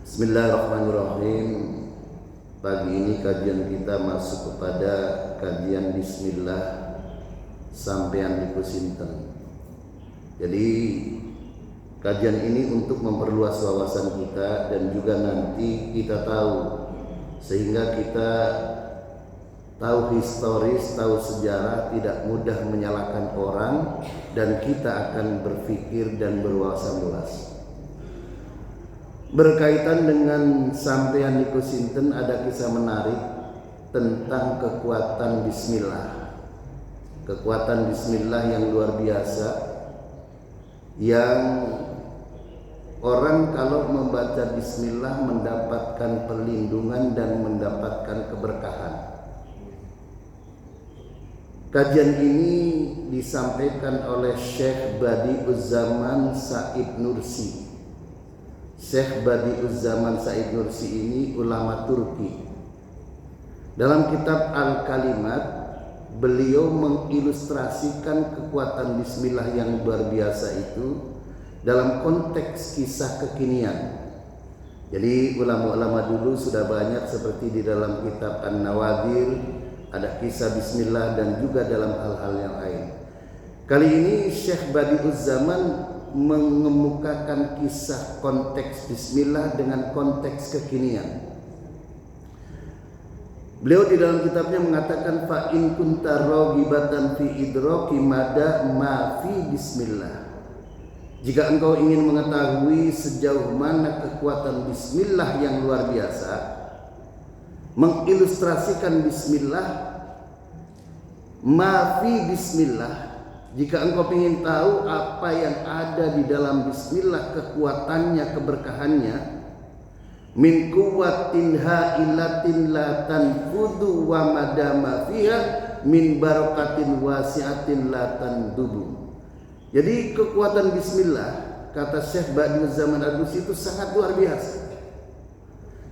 Bismillahirrahmanirrahim. Pagi ini kajian kita masuk kepada kajian Bismillah sampean di Kusinten. Jadi kajian ini untuk memperluas wawasan kita dan juga nanti kita tahu, sehingga kita tahu historis, tahu sejarah, tidak mudah menyalahkan orang, dan kita akan berpikir dan berwawasan luas. Berkaitan dengan sampean di Kusinten, ada kisah menarik tentang kekuatan Bismillah. Kekuatan Bismillah yang luar biasa, yang orang kalau membaca Bismillah mendapatkan perlindungan dan mendapatkan keberkahan. Kajian ini disampaikan oleh Syekh Badi'uzzaman Said Nursi. Syekh Badi'uzzaman Said Nursi ini ulama Turki. Dalam kitab Al-Kalimat, beliau mengilustrasikan kekuatan Bismillah yang luar biasa itu dalam konteks kisah kekinian. Jadi ulama-ulama dulu sudah banyak, seperti di dalam kitab An-Nawadir ada kisah Bismillah, dan juga dalam hal-hal yang lain. Kali ini Syekh Badi'uzzaman mengemukakan kisah konteks Bismillah dengan konteks kekinian. Beliau di dalam kitabnya mengatakan, fa in kunta raghibatan fi idraki mada ma fi Bismillah. Jika engkau ingin mengetahui sejauh mana kekuatan Bismillah yang luar biasa, mengilustrasikan Bismillah, ma fi Bismillah. Jika engkau ingin tahu apa yang ada di dalam Bismillah, kekuatannya, keberkahannya, min quwwatin hailatin la tanfudu wa madama fiha min barakatin wasi'atin la tandubu. Jadi kekuatan Bismillah, kata Syekh Badi'uzzaman Ad-Nursi, itu sangat luar biasa.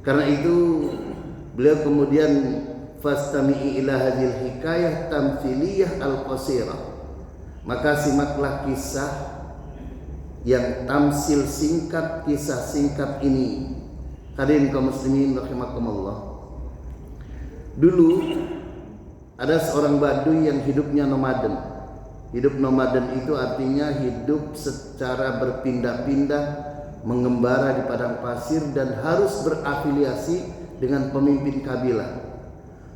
Karena itu beliau kemudian fastami'i ila hadhil hikayah tamthiliyah al-qasirah. Maka simaklah kisah yang tamsil singkat, kisah singkat ini. Hadirin kaum muslimin rahimakumullah. Dulu ada seorang Baduy yang hidupnya nomaden. Hidup nomaden itu artinya hidup secara berpindah-pindah, mengembara di padang pasir, dan harus berafiliasi dengan pemimpin kabilah,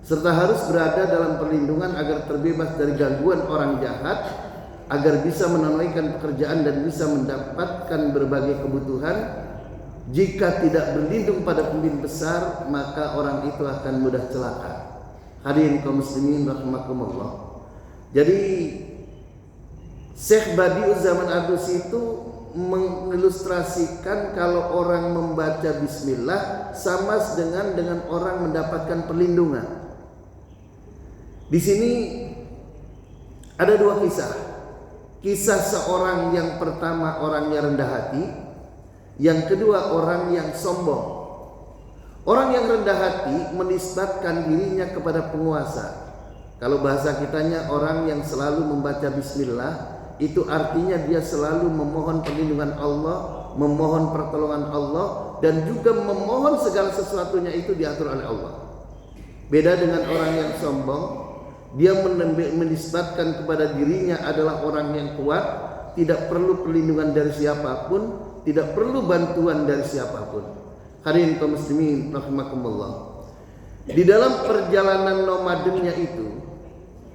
serta harus berada dalam perlindungan agar terbebas dari gangguan orang jahat, agar bisa menunaikan pekerjaan dan bisa mendapatkan berbagai kebutuhan. Jika tidak berlindung pada pemimpin besar, maka orang itu akan mudah celaka. Hadirin kaum muslimin rahimakumullah. Jadi Syekh Badi'uzzaman Ad-Nursi itu mengilustrasikan kalau orang membaca Bismillah sama dengan orang mendapatkan perlindungan. Di sini ada dua kisah. Kisah seorang yang pertama orang yang rendah hati, yang kedua orang yang sombong. Orang yang rendah hati menisbatkan dirinya kepada penguasa. Kalau bahasa kitanya, orang yang selalu membaca Bismillah, itu artinya dia selalu memohon perlindungan Allah, memohon pertolongan Allah, dan juga memohon segala sesuatunya itu diatur oleh Allah. Beda dengan orang yang sombong, dia menisbatkan kepada dirinya adalah orang yang kuat, tidak perlu perlindungan dari siapapun, tidak perlu bantuan dari siapapun. Hadirin kaum muslimin rahimakumullah. Di dalam perjalanan nomadennya itu,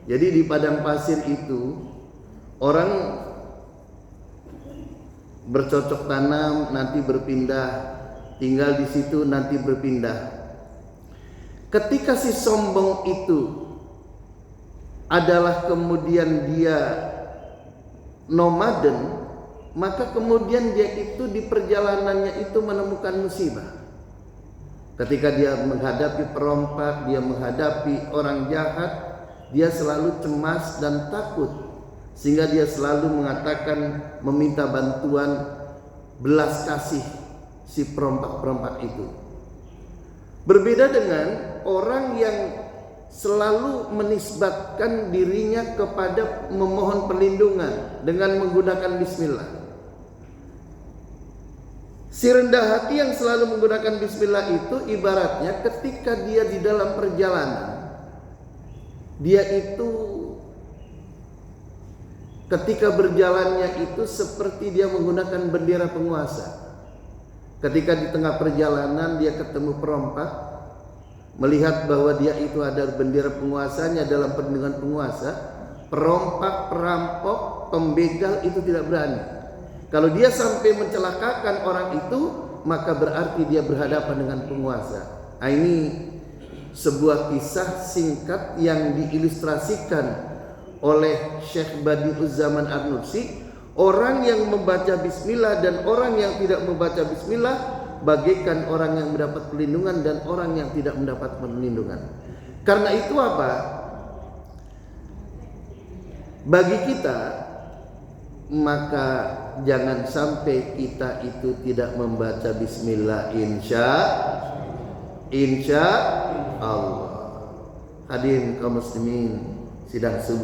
jadi di padang pasir itu, orang bercocok tanam, nanti berpindah, tinggal di situ, nanti berpindah. Ketika si sombong itu adalah kemudian dia nomaden, maka kemudian dia itu di perjalanannya itu menemukan musibah. Ketika dia menghadapi perompak, dia menghadapi orang jahat, dia selalu cemas dan takut, sehingga dia selalu mengatakan, meminta bantuan belas kasih si perompak-perompak itu. Berbeda dengan orang yang selalu menisbatkan dirinya kepada memohon perlindungan dengan menggunakan Bismillah. Si rendah hati yang selalu menggunakan bismillah itu ibaratnya ketika dia di dalam perjalanan, dia itu ketika berjalannya itu seperti dia menggunakan bendera penguasa. Ketika di tengah perjalanan dia ketemu perompak, melihat bahwa dia itu ada bendera penguasanya dalam perlindungan penguasa, perompak, perampok, pembegal itu tidak berani. Kalau dia sampai mencelakakan orang itu, maka berarti dia berhadapan dengan penguasa. Nah, ini sebuah kisah singkat yang diilustrasikan oleh Syekh Badi'uzzaman An-Nursi. Orang yang membaca bismillah dan orang yang tidak membaca bismillah bagaikan orang yang mendapat perlindungan dan orang yang tidak mendapat perlindungan. Karena itu apa? Bagi kita, maka jangan sampai kita itu tidak membaca bismillah insya Allah. Hadirin kaum muslimin sidang subuh.